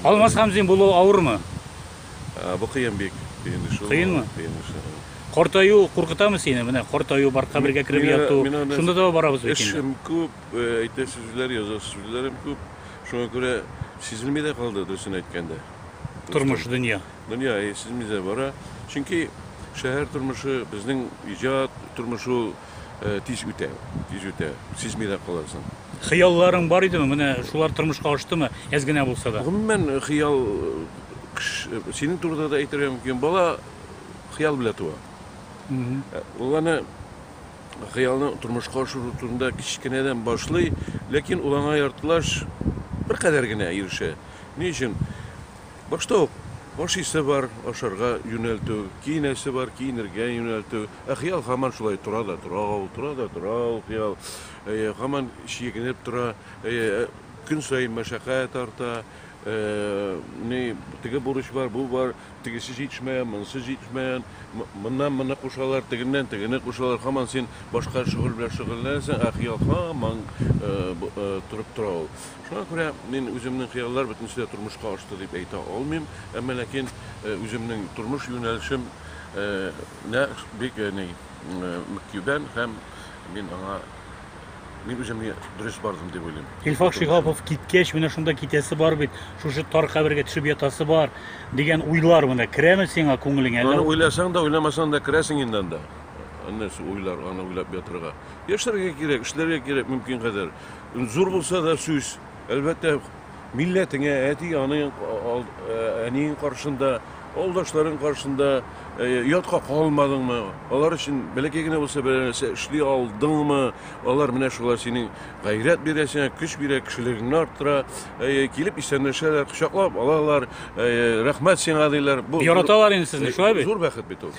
Алмаз Хамзин болу ауырмы? Bu kıyın bek. Kıyın mı? Qортаю қорқытамы сені? Міне Qортаю бар қабірге кіріп ятту. Шunda da barabыз бекенде. Eşim köp, ayta sözler, yazı sözlerim köp. Şuna göre sizilmede kaldı dursun aytkanda. Turmuş dünya. Dünya sizilmede bara. Çünkü şehir turmuşu bizning ijod turmuşu tez öte. Sizilmede kalırsın. Xiyallarың бар идеме? Міне шулар тұрмышқа аштымы? Әзгене болса да. Гомумән хыял senin turda da aytırım ki bala хыял белә туа. Ул аны хыялны тормышка ашыру турында кичкенәдән башлый, ләкин ул аңа яртылаш бер кадәр генә ирешә. Ни өчен? Башта ук ашыйсы бар, ашарга юнәлтү, киенәсе бар, киенергә юнәлтү. Хыял һаман шулай тора да тора, хыял һаман чигенеп тора, көн сайын мәшәкать арта. Ne tege boruş var, bu var, tegesi yetişmeyen, mınsız yetişmeyen, mına koşarlar, tegene koşarlar, hemen sen başka şugullenirsen, xiyal hemen durup dural. Şuna göre men özümün xiyallar bütünüyle turmuşqa aştı dep ayta olmayım, ama lakin özümün turmuş yönelişim ne bek ne müküben hem men özümne dürüst bardım dep oylayım. Илфак Шихапов киткәч, менә шунда китәсе бар бит. Шушы тар кабергә төшеп ятасы бар дигән уйлар менә киреме сиңа күңелеңә? Аны уйласаң да, уйламасаң да кирәсең инде анда. Аннасы уйлар, аны уйлап ятырга. Яшәргә кирәк, эшләргә кирәк мөмкин кадәр. Зур булса да сүз. Әлбәттә милләтеңә, әнинең каршында, Oldaşların karşısında yatqa qalmadыңмы? Onlar için bəlkə gene olsa belə işli aldыңmı? Onlar menə şular senin gayrət birəsən, güç birə, kişiligini arttıra, kelib istəndəşələr, qucaqlab alarlar, rəhmət sənə deyirlər. Yaratalar indi sizni, şuay bey. Zor bəxət bit o.